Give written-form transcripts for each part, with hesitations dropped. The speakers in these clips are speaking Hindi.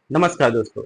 नमस्कार दोस्तों।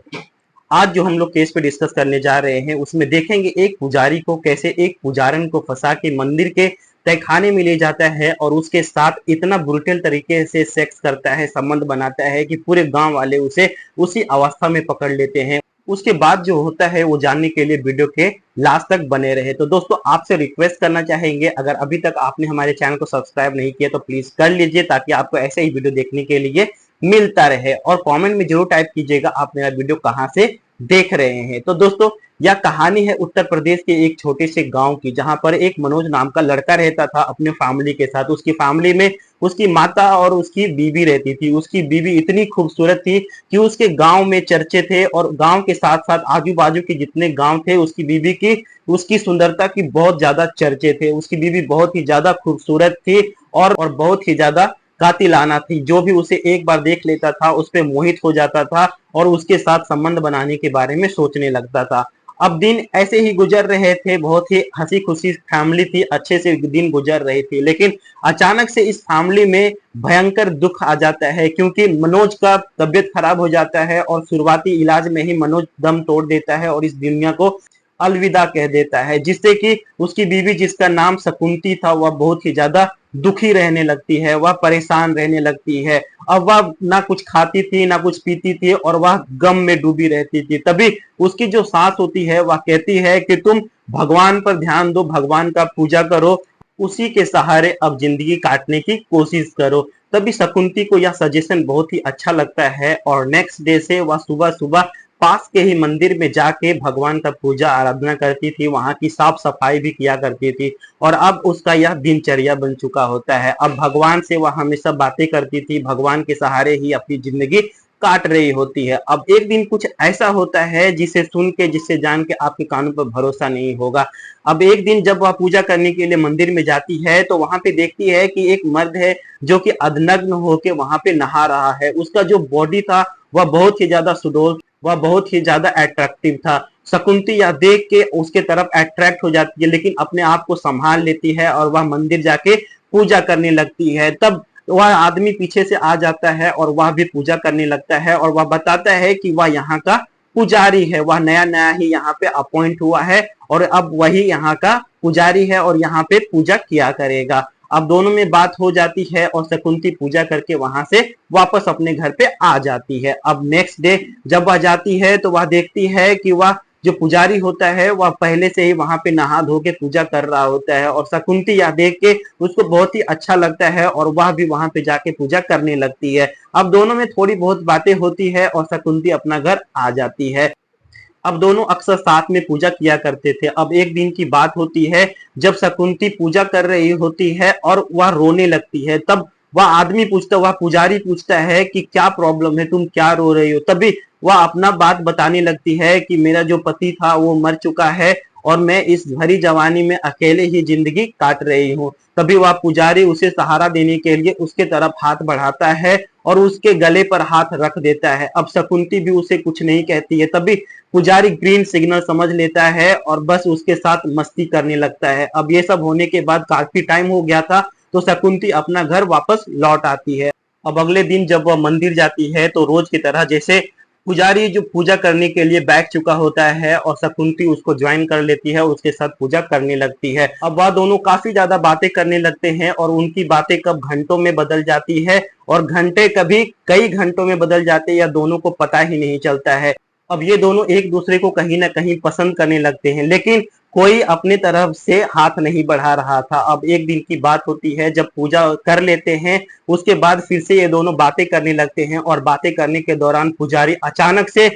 आज जो हम लोग केस पे डिस्कस करने जा रहे हैं उसमें देखेंगे एक पुजारी को कैसे एक पुजारन को फंसा के मंदिर के तहखाने में ले जाता है और उसके साथ इतना ब्रुटल तरीके से सेक्स करता है, संबंध बनाता है कि पूरे गांव वाले उसे उसी अवस्था में पकड़ लेते हैं। उसके बाद जो होता है वो जानने के लिए वीडियो के लास्ट तक बने रहे। तो दोस्तों आपसे रिक्वेस्ट करना चाहेंगे, अगर अभी तक आपने हमारे चैनल को सब्सक्राइब नहीं किया तो प्लीज कर लीजिए ताकि आपको ऐसे ही वीडियो देखने के लिए मिलता रहे। और कमेंट में जरूर टाइप कीजिएगा आप मेरा वीडियो कहाँ से देख रहे हैं। तो दोस्तों यह कहानी है उत्तर प्रदेश के एक छोटे से गांव की, जहां पर एक मनोज नाम का लड़का रहता था अपने फैमिली के साथ। उसकी फैमिली में उसकी माता और उसकी बीवी रहती थी। उसकी बीवी इतनी खूबसूरत थी कि उसके गांव में चर्चे थे और गांव के साथ साथ आजू बाजू के जितने गांव थे उसकी बीवी की उसकी सुंदरता की बहुत ज्यादा चर्चे थे। उसकी बीवी बहुत ही ज्यादा खूबसूरत थी और बहुत ही ज्यादा कातिलाना थी। जो भी उसे एक बार देख लेता था उस पर मोहित हो जाता था और उसके साथ संबंध बनाने के बारे में सोचने लगता था। अब दिन ऐसे ही गुजर रहे थे, बहुत ही हंसी खुशी फैमिली थी, अच्छे से दिन गुजर रही थी। लेकिन अचानक से इस फैमिली में भयंकर दुख आ जाता है क्योंकि मनोज का तबियत खराब हो जाता है और शुरुआती इलाज में ही मनोज दम तोड़ देता है और इस दुनिया को अलविदा कह देता है, जिससे कि उसकी बीवी जिसका नाम शकुंती था वह बहुत ही ज्यादा दुखी रहने लगती है, वह परेशान रहने लगती है। अब वह ना कुछ खाती थी ना कुछ पीती थी और वह गम में डूबी रहती थी। तभी उसकी जो सास होती है वह कहती है कि तुम भगवान पर ध्यान दो, भगवान का पूजा करो, उसी के सहारे अब जिंदगी काटने की कोशिश करो। तभी शकुंती को यह सजेशन बहुत ही अच्छा लगता है और नेक्स्ट डे से वह सुबह सुबह पास के ही मंदिर में जाके भगवान का पूजा आराधना करती थी, वहां की साफ सफाई भी किया करती थी। और अब उसका यह दिनचर्या बन चुका होता है। अब भगवान से वह हमेशा बातें करती थी, भगवान के सहारे ही अपनी जिंदगी काट रही होती है। अब एक दिन कुछ ऐसा होता है जिसे सुन के जिससे जान के आपके कानों पर भरोसा नहीं होगा। अब एक दिन जब वह पूजा करने के लिए मंदिर में जाती है तो वहां पे देखती है कि एक मर्द है जो कि अधनग्न होके वहां पे नहा रहा है। उसका जो बॉडी था वह बहुत ही ज्यादा सुडौल, वह बहुत ही ज्यादा अट्रैक्टिव था। शकुंती यह देख के उसके तरफ अट्रैक्ट हो जाती है लेकिन अपने आप को संभाल लेती है और वह मंदिर जाके पूजा करने लगती है। तब वह आदमी पीछे से आ जाता है और वह भी पूजा करने लगता है और वह बताता है कि वह यहाँ का पुजारी है, वह नया नया ही यहाँ पे अपॉइंट हुआ है और अब वही यहाँ का पुजारी है और यहाँ पे पूजा किया करेगा। अब दोनों में बात हो जाती है और शकुंती पूजा करके वहां से वापस अपने घर पे आ जाती है। अब नेक्स्ट डे जब वह जाती है तो वह देखती है कि वह जो पुजारी होता है वह पहले से ही वहां पे नहा धो के पूजा कर रहा होता है और शकुंती यह देख के उसको बहुत ही अच्छा लगता है और वह भी वहां पे जाके पूजा करने लगती है। अब दोनों में थोड़ी बहुत बातें होती है और शकुंती अपना घर आ जाती है। अब दोनों अक्सर साथ में पूजा किया करते थे। अब एक दिन की बात होती है जब शकुंती पूजा कर रही होती है और वह रोने लगती है। तब वह पुजारी पूछता है कि क्या प्रॉब्लम है, तुम क्या रो रही हो। तभी वह अपना बात बताने लगती है कि मेरा जो पति था वो मर चुका है और मैं इस भरी जवानी में अकेले ही जिंदगी काट रही हूँ। तभी वह पुजारी उसे सहारा देने के लिए उसके तरफ हाथ बढ़ाता है और उसके गले पर हाथ रख देता है। अब शकुंती भी उसे कुछ नहीं कहती है। तभी पुजारी ग्रीन सिग्नल समझ लेता है और बस उसके साथ मस्ती करने लगता है। अब ये सब होने के बाद काफी टाइम हो गया था तो शकुंती अपना घर वापस लौट आती है। अब अगले दिन जब वह मंदिर जाती है तो रोज की तरह जैसे पुजारी जो पूजा करने के लिए बैठ चुका होता है और शकुंती उसको ज्वाइन कर लेती है, उसके साथ पूजा करने लगती है। अब वह दोनों काफी ज्यादा बातें करने लगते हैं और उनकी बातें कब घंटों में बदल जाती है और घंटे कभी कई घंटों में बदल जाते हैं या दोनों को पता ही नहीं चलता है। अब ये दोनों एक दूसरे को कहीं ना कहीं पसंद करने लगते हैं लेकिन कोई अपने तरफ से हाथ नहीं बढ़ा रहा था। अब एक दिन की बात होती है जब पूजा कर लेते हैं उसके बाद फिर से ये दोनों बातें करने लगते हैं और बातें करने के दौरान पुजारी अचानक से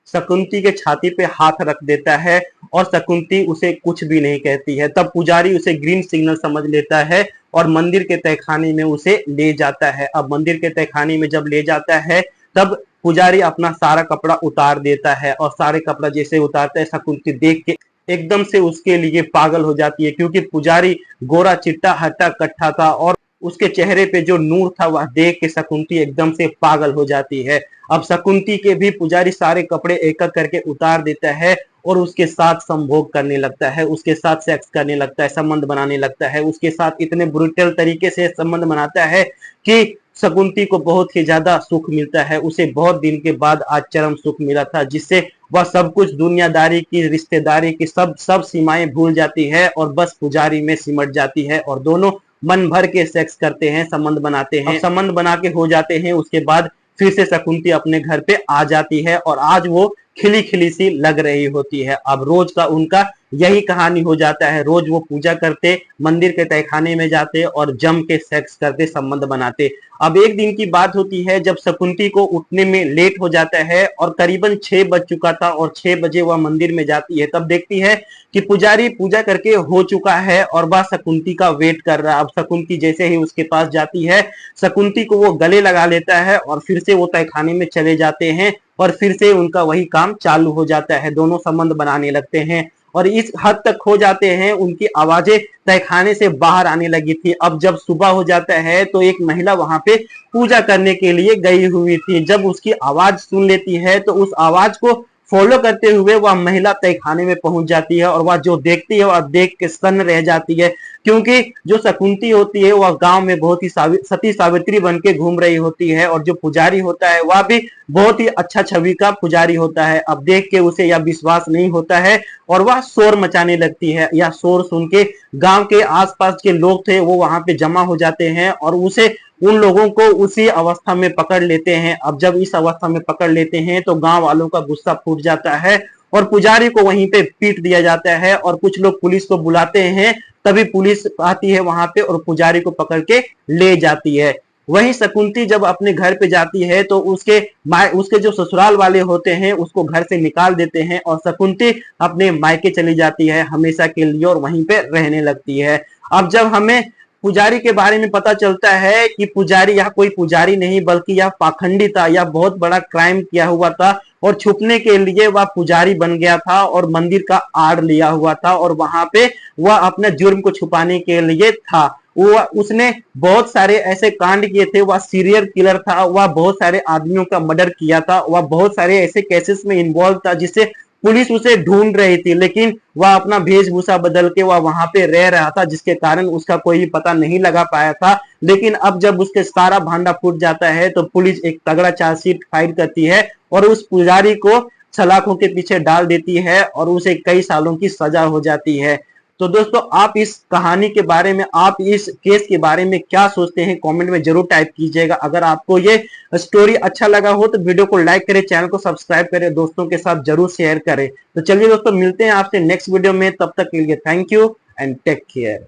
शकुंती के छाती पे हाथ रख देता है और शकुंती उसे कुछ भी नहीं कहती है। तब पुजारी उसे ग्रीन सिग्नल समझ लेता है और मंदिर के तहखाने में उसे ले जाता है। अब मंदिर के तहखाने में जब ले जाता है तब पुजारी अपना सारा कपड़ा उतार देता है और सारे कपड़ा जैसे उतारता है शकुंती देख के एकदम से उसके लिए पागल हो जाती है क्योंकि पुजारी गोरा चिट्टा हट्टा कट्ठा था और उसके चेहरे पे जो नूर था वह देख के शकुंती एकदम से पागल हो जाती है। अब शकुंती के भी पुजारी सारे कपड़े एक एक करके उतार देता है और उसके साथ संभोग करने लगता है, उसके साथ सेक्स करने लगता है, संबंध बनाने लगता है। उसके साथ इतने ब्रुटल तरीके से संबंध बनाता है कि शकुंती को बहुत ही ज्यादा सुख मिलता है। उसे बहुत दिन के बाद आज चरम सुख मिला था, जिससे वह सब कुछ दुनियादारी की, रिश्तेदारी की सब सब सीमाएं भूल जाती है और बस पुजारी में सिमट जाती है और दोनों मन भर के सेक्स करते हैं, संबंध बनाते हैं। संबंध बना के हो जाते हैं, उसके बाद फिर से शकुंती अपने घर पे आ जाती है और आज वो खिली खिली सी लग रही होती है। अब रोज का उनका यही कहानी हो जाता है। रोज वो पूजा करते, मंदिर के तहखाने में जाते और जम के सेक्स करते, संबंध बनाते। अब एक दिन की बात होती है जब शकुंती को उठने में लेट हो जाता है और करीबन 6 बज चुका था और 6 बजे वह मंदिर में जाती है। तब देखती है कि पुजारी पूजा करके हो चुका है और वह शकुंती का वेट कर रहा है। अब शकुंती जैसे ही उसके पास जाती है, शकुंती को वो गले लगा लेता है और फिर से वो तहखाने में चले जाते हैं और फिर से उनका वही काम चालू हो जाता है। दोनों संबंध बनाने लगते हैं और इस हद तक खो जाते हैं, उनकी आवाजें तहखाने से बाहर आने लगी थी। अब जब सुबह हो जाता है तो एक महिला वहां पे पूजा करने के लिए गई हुई थी। जब उसकी आवाज सुन लेती है तो उस आवाज को फॉलो करते हुए वह महिला तहखाने में पहुंच जाती है और वह जो देखती है वह देख के सन्न रह जाती है, क्योंकि जो शकुंती होती है वह गांव में बहुत ही सती सावित्री बन के घूम रही होती है और जो पुजारी होता है वह भी बहुत ही अच्छा छवि का पुजारी होता है। अब देख के उसे यह विश्वास नहीं होता है और वह शोर मचाने लगती है। यह शोर सुन के गांव के आसपास के लोग थे वो वहां पे जमा हो जाते हैं और उसे उन लोगों को उसी अवस्था में पकड़ लेते हैं। अब जब इस अवस्था में पकड़ लेते हैं तो गांव वालों का गुस्सा फूट जाता है और पुजारी को वहीं पे पीट दिया जाता है और कुछ लोग पुलिस को बुलाते हैं। तभी पुलिस आती है वहां पे और पुजारी को पकड़ के ले जाती है। वहीं शकुंती जब अपने घर पे जाती है तो उसके जो ससुराल वाले होते हैं उसको घर से निकाल देते हैं और शकुंती अपने मायके चली जाती है हमेशा के लिए और वहीं पे रहने लगती है। अब जब हमें पुजारी के बारे में पता चलता है कि पुजारी यह कोई पुजारी नहीं बल्कि यह पाखंडी था, यह बहुत बड़ा क्राइम किया हुआ था और छुपने के लिए वह पुजारी बन गया था और मंदिर का आड़ लिया हुआ था और वहां पे वह अपने जुर्म को छुपाने के लिए था। वो उसने बहुत सारे ऐसे कांड किए थे, वह सीरियल किलर था, वह बहुत सारे आदमियों का मर्डर किया था, वह बहुत सारे ऐसे केसेस में इन्वॉल्व था जिससे पुलिस उसे ढूंढ रही थी, लेकिन वह अपना वेशभूषा बदल के वह वहां पे रह रहा था जिसके कारण उसका कोई पता नहीं लगा पाया था। लेकिन अब जब उसके सारा भांडा फूट जाता है तो पुलिस एक तगड़ा चार्जशीट फाइल करती है और उस पुजारी को सलाखों के पीछे डाल देती है और उसे कई सालों की सजा हो जाती है। तो दोस्तों आप इस कहानी के बारे में, आप इस केस के बारे में क्या सोचते हैं कमेंट में जरूर टाइप कीजिएगा। अगर आपको ये स्टोरी अच्छा लगा हो तो वीडियो को लाइक करें, चैनल को सब्सक्राइब करें, दोस्तों के साथ जरूर शेयर करें। तो चलिए दोस्तों मिलते हैं आपसे नेक्स्ट वीडियो में, तब तक के लिए thank you and take care.